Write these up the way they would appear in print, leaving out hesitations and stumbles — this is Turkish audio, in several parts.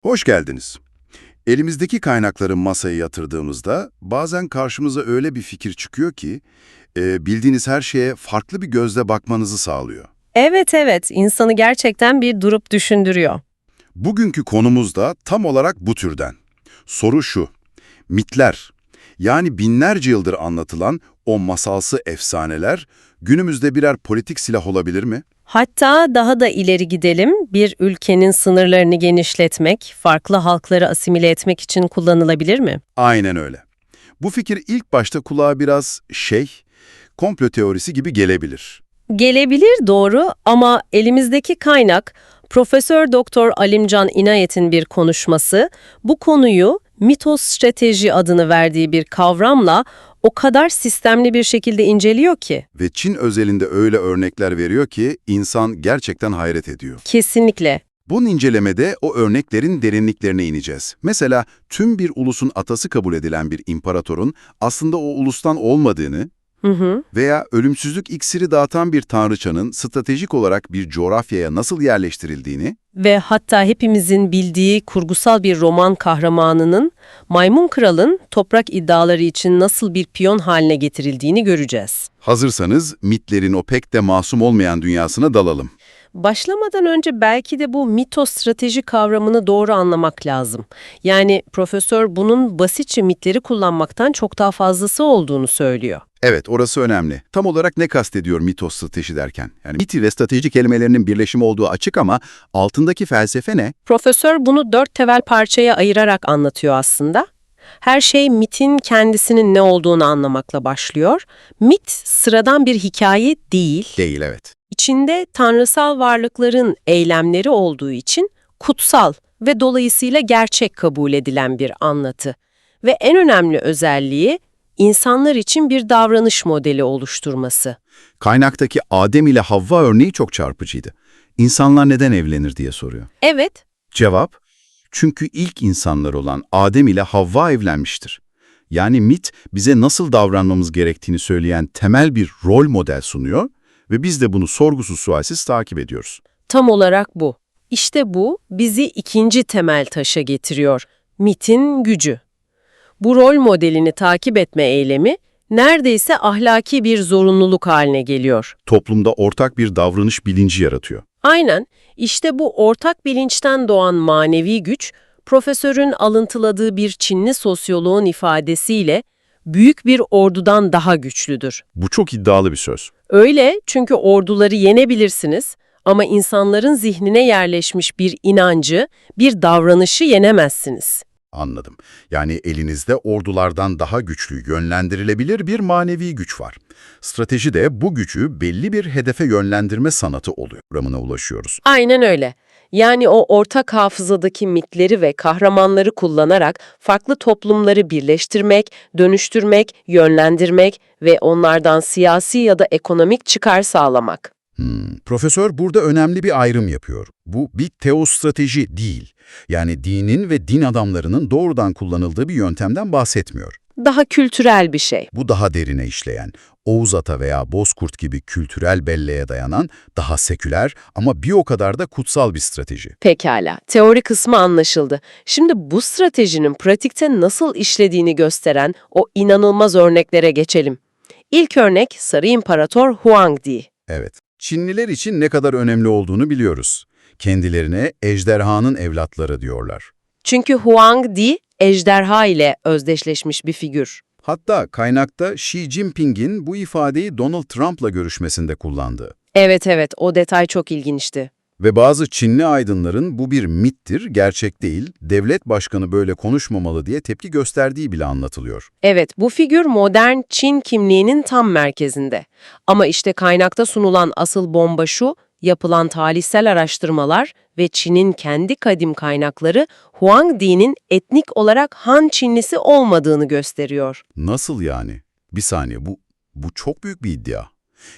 Hoş geldiniz. Elimizdeki kaynakları masaya yatırdığımızda bazen karşımıza öyle bir fikir çıkıyor ki bildiğiniz her şeye farklı bir gözle bakmanızı sağlıyor. Evet evet, insanı gerçekten bir durup düşündürüyor. Bugünkü konumuz da tam olarak bu türden. Soru şu, mitler, yani binlerce yıldır anlatılan o masalsı efsaneler günümüzde birer politik silah olabilir mi? Hatta daha da ileri gidelim, bir ülkenin sınırlarını genişletmek, farklı halkları asimile etmek için kullanılabilir mi? Aynen öyle. Bu fikir ilk başta kulağa biraz komplo teorisi gibi gelebilir. Gelebilir doğru ama elimizdeki kaynak Profesör Doktor Alimcan İnayet'in bir konuşması bu konuyu mitosstrateji adını verdiği bir kavramla o kadar sistemli bir şekilde inceliyor ki. Ve Çin özelinde öyle örnekler veriyor ki insan gerçekten hayret ediyor. Kesinlikle. Bu incelemede o örneklerin derinliklerine ineceğiz. Mesela tüm bir ulusun atası kabul edilen bir imparatorun aslında o ulustan olmadığını veya ölümsüzlük iksiri dağıtan bir tanrıçanın stratejik olarak bir coğrafyaya nasıl yerleştirildiğini, Ve hatta hepimizin bildiği kurgusal bir roman kahramanının Maymun Kral'ın toprak iddiaları için nasıl bir piyon haline getirildiğini göreceğiz. hazırsanız mitlerin o pek de masum olmayan dünyasına dalalım. Başlamadan önce belki de bu mitostrateji kavramını doğru anlamak lazım. Yani profesör bunun basitçe mitleri kullanmaktan çok daha fazlası olduğunu söylüyor. Evet, orası önemli. Tam olarak ne kastediyor mitosstrateji derken? Yani miti ve strateji kelimelerinin birleşimi olduğu açık ama altındaki felsefe ne? Profesör bunu 4 temel parçaya ayırarak anlatıyor aslında. Her şey mitin kendisinin ne olduğunu anlamakla başlıyor. Mit sıradan bir hikaye değil. Değil, evet. İçinde tanrısal varlıkların eylemleri olduğu için kutsal ve dolayısıyla gerçek kabul edilen bir anlatı. Ve en önemli özelliği insanlar için bir davranış modeli oluşturması. Kaynaktaki Adem ile Havva örneği çok çarpıcıydı. İnsanlar neden evlenir diye soruyor. Evet, Cevap, çünkü ilk insanlar olan Adem ile Havva evlenmiştir. Yani mit bize nasıl davranmamız gerektiğini söyleyen temel bir rol model sunuyor ve biz de bunu sorgusuz sualsiz takip ediyoruz. tam olarak bu. İşte bu bizi ikinci temel taşa getiriyor. Mitin gücü. Bu rol modelini takip etme eylemi neredeyse ahlaki bir zorunluluk haline geliyor. Toplumda ortak bir davranış bilinci yaratıyor. Aynen, işte bu ortak bilinçten doğan manevi güç, profesörün alıntıladığı bir Çinli sosyoloğun ifadesiyle büyük bir ordudan daha güçlüdür. Bu çok iddialı bir söz. Öyle çünkü orduları yenebilirsiniz ama insanların zihnine yerleşmiş bir inancı, bir davranışı yenemezsiniz. Anladım. Yani elinizde ordulardan daha güçlü, yönlendirilebilir bir manevi güç var. Strateji de bu gücü belli bir hedefe yönlendirme sanatı oluyor. Ramına ulaşıyoruz. Aynen öyle. Yani o ortak hafızadaki mitleri ve kahramanları kullanarak farklı toplumları birleştirmek, dönüştürmek, yönlendirmek ve onlardan siyasi ya da ekonomik çıkar sağlamak. Profesör burada önemli bir ayrım yapıyor. Bu bir teostrateji değil. Yani dinin ve din adamlarının doğrudan kullanıldığı bir yöntemden bahsetmiyor. Daha kültürel bir şey. Bu daha derine işleyen, Oğuz Ata veya Bozkurt gibi kültürel belleğe dayanan, daha seküler ama bir o kadar da kutsal bir strateji. Pekala, teori kısmı anlaşıldı. Şimdi bu stratejinin pratikte nasıl işlediğini gösteren o inanılmaz örneklere geçelim. İlk örnek Sarı İmparator Huangdi. Evet, Çinliler için ne kadar önemli olduğunu biliyoruz. Kendilerine ejderhanın evlatları diyorlar. Çünkü Huangdi, ejderha ile özdeşleşmiş bir figür. Hatta kaynakta Xi Jinping'in bu ifadeyi Donald Trump'la görüşmesinde kullandığı. Evet evet, o detay çok ilginçti. Ve bazı Çinli aydınların bu bir mittir, gerçek değil, devlet başkanı böyle konuşmamalı diye tepki gösterdiği bile anlatılıyor. Evet, bu figür modern Çin kimliğinin tam merkezinde. Ama işte kaynakta sunulan asıl bomba şu, yapılan tarihsel araştırmalar ve Çin'in kendi kadim kaynakları Huangdi'nin etnik olarak Han Çinlisi olmadığını gösteriyor. Nasıl yani? Bir saniye, bu çok büyük bir iddia.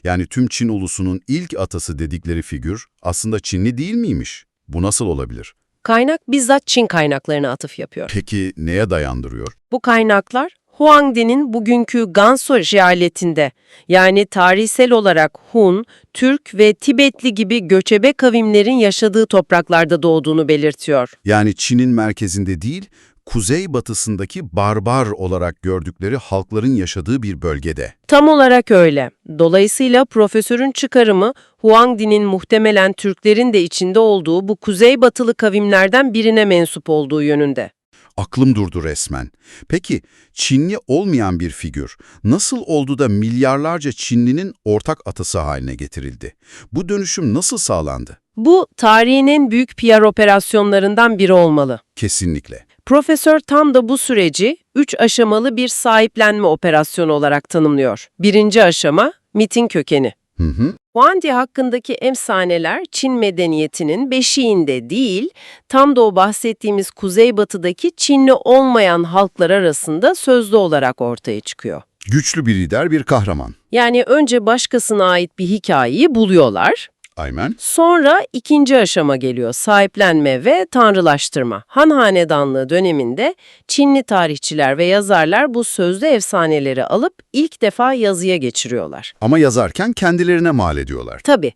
Yani tüm Çin ulusunun ilk atası dedikleri figür aslında Çinli değil miymiş? Bu nasıl olabilir? Kaynak bizzat Çin kaynaklarına atıf yapıyor. Peki neye dayandırıyor? Bu kaynaklar Huangdi'nin bugünkü Gansu eyaletinde, yani tarihsel olarak Hun, Türk ve Tibetli gibi göçebe kavimlerin yaşadığı topraklarda doğduğunu belirtiyor. Yani Çin'in merkezinde değil, kuzeybatısındaki barbar olarak gördükleri halkların yaşadığı bir bölgede. Tam olarak öyle. Dolayısıyla profesörün çıkarımı Huangdi'nin muhtemelen Türklerin de içinde olduğu bu kuzeybatılı kavimlerden birine mensup olduğu yönünde. Aklım durdu resmen. Peki, Çinli olmayan bir figür nasıl oldu da milyarlarca Çinlinin ortak atası haline getirildi? Bu dönüşüm nasıl sağlandı? Bu tarihin en büyük PR operasyonlarından biri olmalı. Kesinlikle. Profesör tam da bu süreci 3 aşamalı bir sahiplenme operasyonu olarak tanımlıyor. Birinci aşama, mitin kökeni. Huangdi hakkındaki efsaneler Çin medeniyetinin beşiğinde değil, tam da o bahsettiğimiz kuzeybatıdaki Çinli olmayan halklar arasında sözlü olarak ortaya çıkıyor. Güçlü bir lider, bir kahraman. Yani önce başkasına ait bir hikayeyi buluyorlar. Aynen. Sonra ikinci aşama geliyor, sahiplenme ve tanrılaştırma. Han Hanedanlığı döneminde Çinli tarihçiler ve yazarlar bu sözlü efsaneleri alıp ilk defa yazıya geçiriyorlar. Ama yazarken kendilerine mal ediyorlar. Tabii.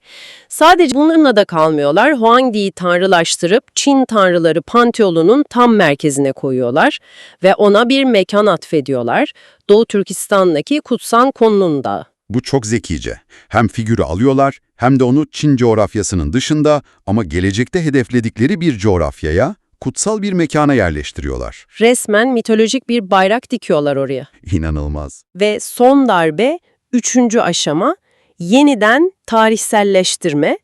Sadece bununla da kalmıyorlar. Huangdi'yi tanrılaştırıp Çin tanrıları panteonunun tam merkezine koyuyorlar ve ona bir mekan atfediyorlar. Doğu Türkistan'daki Kutsal Kunlun Dağı. Bu çok zekice. Hem figürü alıyorlar hem de onu Çin coğrafyasının dışında ama gelecekte hedefledikleri bir coğrafyaya, kutsal bir mekana yerleştiriyorlar. Resmen mitolojik bir bayrak dikiyorlar oraya. İnanılmaz. Ve son darbe, üçüncü aşama, yeniden tarihselleştirme.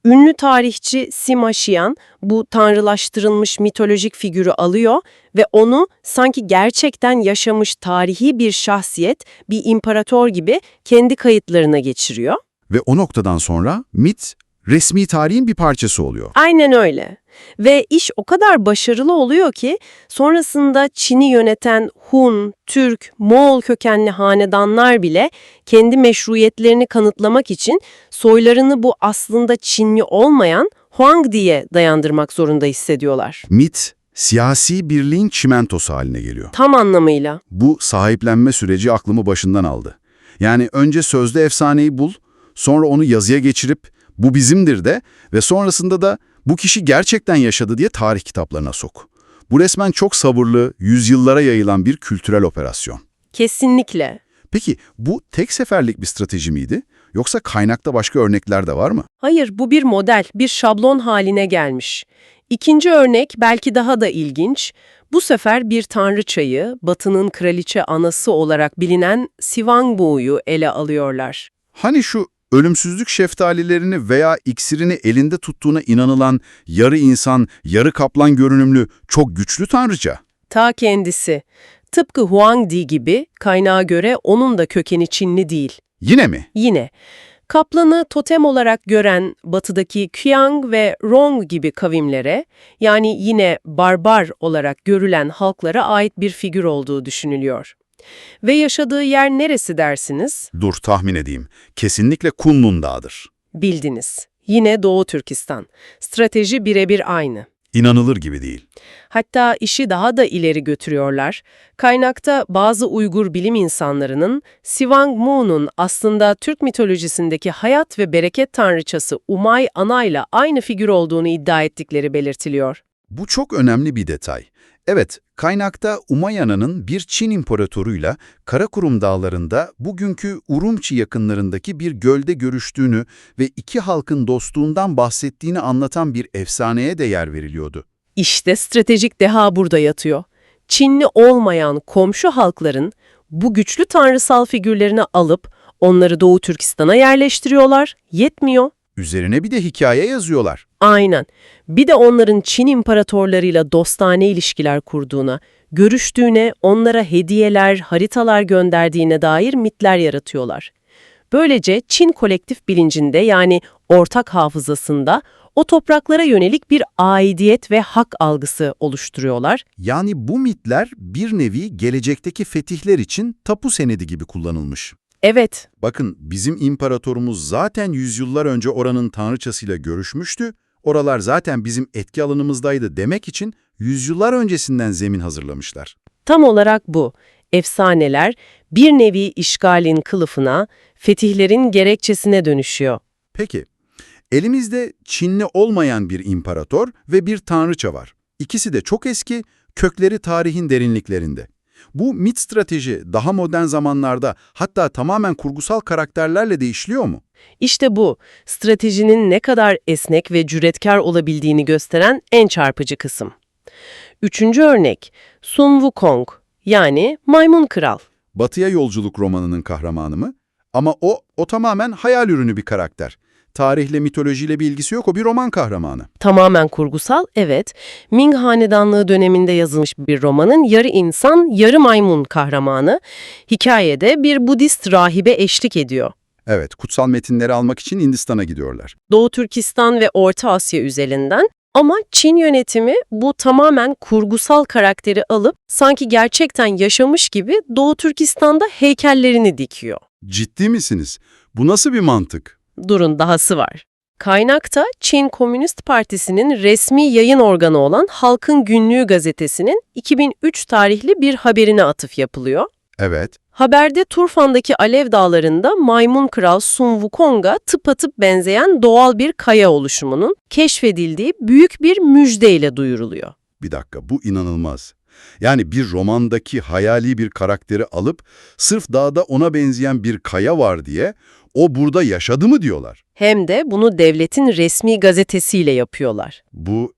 Ünlü tarihçi Sima Qian bu tanrılaştırılmış mitolojik figürü alıyor ve onu sanki gerçekten yaşamış tarihi bir şahsiyet, bir imparator gibi kendi kayıtlarına geçiriyor. Ve o noktadan sonra mit, resmi tarihin bir parçası oluyor. Aynen öyle. Ve iş o kadar başarılı oluyor ki sonrasında Çin'i yöneten Hun, Türk, Moğol kökenli hanedanlar bile kendi meşruiyetlerini kanıtlamak için soylarını bu aslında Çinli olmayan Huangdi'ye dayandırmak zorunda hissediyorlar. Mit, siyasi birliğin çimentosu haline geliyor. Tam anlamıyla. Bu sahiplenme süreci aklımı başından aldı. Yani önce sözde efsaneyi bul, sonra onu yazıya geçirip bu bizimdir de ve sonrasında da bu kişi gerçekten yaşadı diye tarih kitaplarına sok. Bu resmen çok sabırlı, yüzyıllara yayılan bir kültürel operasyon. Kesinlikle. Peki bu tek seferlik bir strateji miydi? Yoksa kaynakta başka örnekler de var mı? Hayır, bu bir model, bir şablon haline gelmiş. İkinci örnek belki daha da ilginç. Bu sefer bir tanrıçayı, Batı'nın kraliçe anası olarak bilinen Sivangbu'yu ele alıyorlar. Hani şu ölümsüzlük şeftalilerini veya iksirini elinde tuttuğuna inanılan yarı insan, yarı kaplan görünümlü çok güçlü tanrıça. Ta kendisi. Tıpkı Huangdi gibi kaynağa göre onun da kökeni Çinli değil. Yine mi? Yine. Kaplanı totem olarak gören batıdaki Qiang ve Rong gibi kavimlere, yani yine barbar olarak görülen halklara ait bir figür olduğu düşünülüyor. Ve yaşadığı yer neresi dersiniz? Dur tahmin edeyim. Kesinlikle Kunlun Dağı'dır. Bildiniz. Yine Doğu Türkistan. Strateji birebir aynı. İnanılır gibi değil. Hatta işi daha da ileri götürüyorlar. Kaynakta bazı Uygur bilim insanlarının Sivangmu'nun aslında Türk mitolojisindeki hayat ve bereket tanrıçası Umay Ana'yla aynı figür olduğunu iddia ettikleri belirtiliyor. Bu çok önemli bir detay. Evet, kaynakta Umayyana'nın bir Çin imparatoruyla Karakurum Dağları'nda bugünkü Urumçi yakınlarındaki bir gölde görüştüğünü ve iki halkın dostluğundan bahsettiğini anlatan bir efsaneye de yer veriliyordu. İşte stratejik deha burada yatıyor. Çinli olmayan komşu halkların bu güçlü tanrısal figürlerini alıp onları Doğu Türkistan'a yerleştiriyorlar. Yetmiyor. Üzerine bir de hikaye yazıyorlar. Aynen. Bir de onların Çin imparatorlarıyla dostane ilişkiler kurduğuna, görüştüğüne, onlara hediyeler, haritalar gönderdiğine dair mitler yaratıyorlar. Böylece Çin kolektif bilincinde, yani ortak hafızasında o topraklara yönelik bir aidiyet ve hak algısı oluşturuyorlar. Yani bu mitler bir nevi gelecekteki fetihler için tapu senedi gibi kullanılmış. Evet, Bakın bizim imparatorumuz zaten yüzyıllar önce oranın tanrıçasıyla görüşmüştü. Oralar zaten bizim etki alanımızdaydı demek için yüzyıllar öncesinden zemin hazırlamışlar. tam olarak bu. efsaneler bir nevi işgalin kılıfına, fetihlerin gerekçesine dönüşüyor. Peki, elimizde Çinli olmayan bir imparator ve bir tanrıça var. İkisi de çok eski, kökleri tarihin derinliklerinde. Bu mit strateji daha modern zamanlarda hatta tamamen kurgusal karakterlerle de işliyor mu? İşte bu, stratejinin ne kadar esnek ve cüretkar olabildiğini gösteren en çarpıcı kısım. Üçüncü örnek, Sun Wukong, yani Maymun Kral. Batıya Yolculuk romanının kahramanı mı? Ama o tamamen hayal ürünü bir karakter. Tarihle, mitolojiyle bir ilgisi yok, o bir roman kahramanı. Tamamen kurgusal, evet. Ming Hanedanlığı döneminde yazılmış bir romanın yarı insan, yarı maymun kahramanı. Hikayede bir Budist rahibe eşlik ediyor. Evet, kutsal metinleri almak için Hindistan'a gidiyorlar. Doğu Türkistan ve Orta Asya üzerinden. Ama Çin yönetimi bu tamamen kurgusal karakteri alıp sanki gerçekten yaşamış gibi Doğu Türkistan'da heykellerini dikiyor. Ciddi misiniz? Bu nasıl bir mantık? Durun, dahası var. Kaynakta Çin Komünist Partisi'nin resmi yayın organı olan Halkın Günlüğü gazetesinin 2003 tarihli bir haberine atıf yapılıyor. Evet. Haberde Turfan'daki Alev Dağları'nda Maymun Kral Sun Wukong'a tıpatıp benzeyen doğal bir kaya oluşumunun keşfedildiği büyük bir müjdeyle duyuruluyor. Bir dakika, bu inanılmaz. Yani bir romandaki hayali bir karakteri alıp sırf dağda ona benzeyen bir kaya var diye o burada yaşadı mı diyorlar. Hem de bunu devletin resmi gazetesiyle yapıyorlar. Bu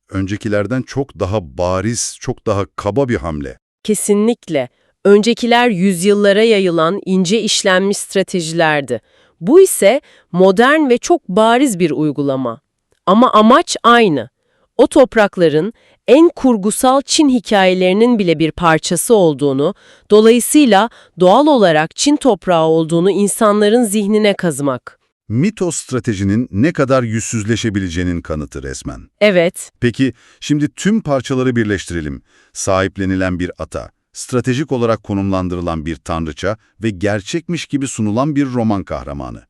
öncekilerden çok daha bariz, çok daha kaba bir hamle. Kesinlikle. Öncekiler yüzyıllara yayılan ince işlenmiş stratejilerdi. Bu ise modern ve çok bariz bir uygulama. Ama amaç aynı. O toprakların en kurgusal Çin hikayelerinin bile bir parçası olduğunu, dolayısıyla doğal olarak Çin toprağı olduğunu insanların zihnine kazımak. Mitos stratejinin ne kadar yüzsüzleşebileceğinin kanıtı resmen. Evet, Peki şimdi tüm parçaları birleştirelim. Sahiplenilen bir ata, stratejik olarak konumlandırılan bir tanrıça ve gerçekmiş gibi sunulan bir roman kahramanı.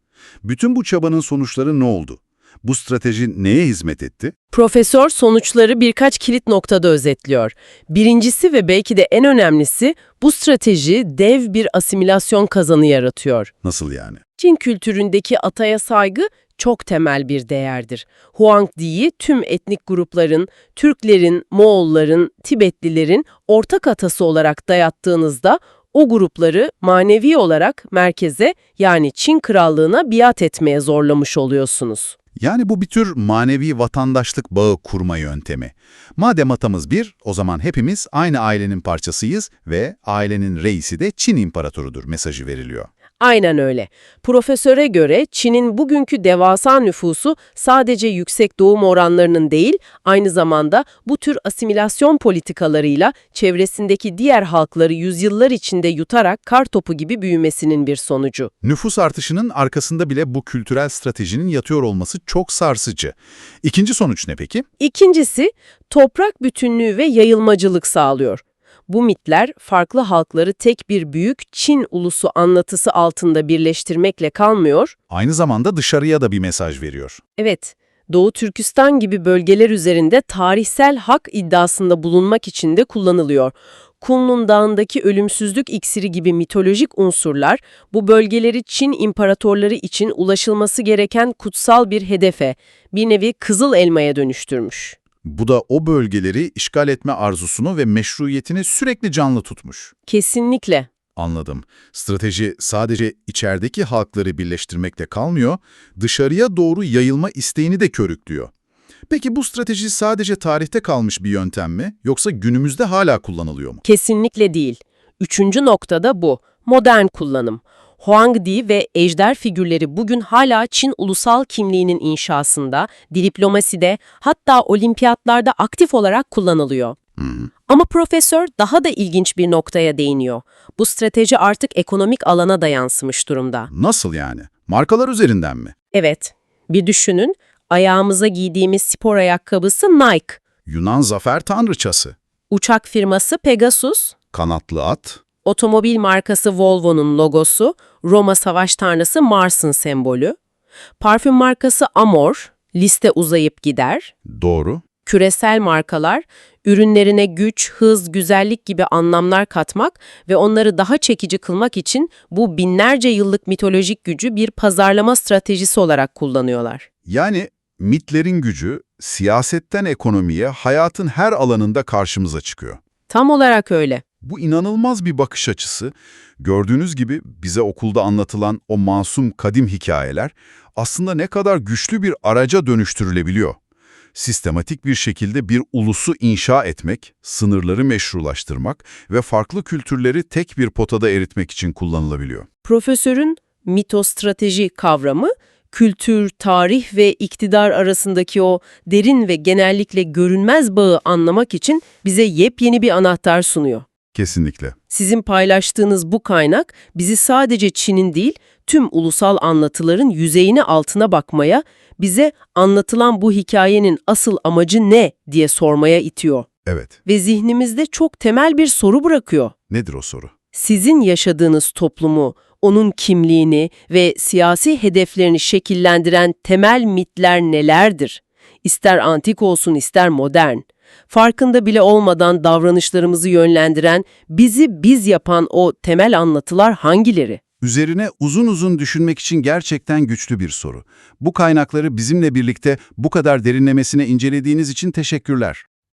Bütün bu çabanın sonuçları ne oldu? Bu strateji neye hizmet etti? profesör sonuçları birkaç kilit noktada özetliyor. Birincisi ve belki de en önemlisi, bu strateji dev bir asimilasyon kazanı yaratıyor. Nasıl yani? Çin kültüründeki ataya saygı çok temel bir değerdir. Huangdi'yi tüm etnik grupların, Türklerin, Moğolların, Tibetlilerin ortak atası olarak dayattığınızda o grupları manevi olarak merkeze, yani Çin krallığına biat etmeye zorlamış oluyorsunuz. Yani bu bir tür manevi vatandaşlık bağı kurma yöntemi. Madem atamız bir, o zaman hepimiz aynı ailenin parçasıyız ve ailenin reisi de Çin imparatorudur mesajı veriliyor. Aynen öyle. Profesöre göre Çin'in bugünkü devasa nüfusu sadece yüksek doğum oranlarının değil, aynı zamanda bu tür asimilasyon politikalarıyla çevresindeki diğer halkları yüzyıllar içinde yutarak kartopu gibi büyümesinin bir sonucu. Nüfus artışının arkasında bile bu kültürel stratejinin yatıyor olması çok sarsıcı. İkinci sonuç ne peki? İkincisi, toprak bütünlüğü ve yayılmacılık sağlıyor. Bu mitler farklı halkları tek bir büyük Çin ulusu anlatısı altında birleştirmekle kalmıyor. Aynı zamanda dışarıya da bir mesaj veriyor. Evet, Doğu Türkistan gibi bölgeler üzerinde tarihsel hak iddiasında bulunmak için de kullanılıyor. Kunlun Dağı'ndaki ölümsüzlük iksiri gibi mitolojik unsurlar bu bölgeleri Çin imparatorları için ulaşılması gereken kutsal bir hedefe, bir nevi kızıl elmaya dönüştürmüş. Bu da o bölgeleri işgal etme arzusunu ve meşruiyetini sürekli canlı tutmuş. Kesinlikle. Anladım. Strateji sadece içerideki halkları birleştirmekle kalmıyor, dışarıya doğru yayılma isteğini de körüklüyor. Peki bu strateji sadece tarihte kalmış bir yöntem mi, yoksa günümüzde hala kullanılıyor mu? Kesinlikle değil. Üçüncü nokta da bu. Modern kullanım. Huangdi ve ejder figürleri bugün hala Çin ulusal kimliğinin inşasında, diplomaside, hatta olimpiyatlarda aktif olarak kullanılıyor. Ama profesör daha da ilginç bir noktaya değiniyor. Bu strateji artık ekonomik alana da yansımış durumda. Nasıl yani? Markalar üzerinden mi? Evet, bir düşünün, ayağımıza giydiğimiz spor ayakkabısı Nike, Yunan zafer tanrıçası, uçak firması Pegasus, kanatlı at, otomobil markası Volvo'nun logosu, Roma savaş tanrısı Mars'ın sembolü, parfüm markası Amor, liste uzayıp gider, doğru. küresel markalar, Ürünlerine güç, hız, güzellik gibi anlamlar katmak ve onları daha çekici kılmak için bu binlerce yıllık mitolojik gücü bir pazarlama stratejisi olarak kullanıyorlar. Yani mitlerin gücü siyasetten ekonomiye, hayatın her alanında karşımıza çıkıyor. Tam olarak öyle. Bu inanılmaz bir bakış açısı. Gördüğünüz gibi bize okulda anlatılan o masum kadim hikayeler aslında ne kadar güçlü bir araca dönüştürülebiliyor. Sistematik bir şekilde bir ulusu inşa etmek, sınırları meşrulaştırmak ve farklı kültürleri tek bir potada eritmek için kullanılabiliyor. Profesörün mitostrateji kavramı, kültür, tarih ve iktidar arasındaki o derin ve genellikle görünmez bağı anlamak için bize yepyeni bir anahtar sunuyor. Kesinlikle. Sizin paylaştığınız bu kaynak bizi sadece Çin'in değil, tüm ulusal anlatıların yüzeyine altına bakmaya, bize anlatılan bu hikayenin asıl amacı ne diye sormaya itiyor. Evet. Ve zihnimizde çok temel bir soru bırakıyor. Nedir o soru? Sizin yaşadığınız toplumu, onun kimliğini ve siyasi hedeflerini şekillendiren temel mitler nelerdir? İster antik olsun ister modern. Farkında bile olmadan davranışlarımızı yönlendiren, bizi biz yapan o temel anlatılar hangileri? Üzerine uzun uzun düşünmek için gerçekten güçlü bir soru. Bu kaynakları bizimle birlikte bu kadar derinlemesine incelediğiniz için teşekkürler.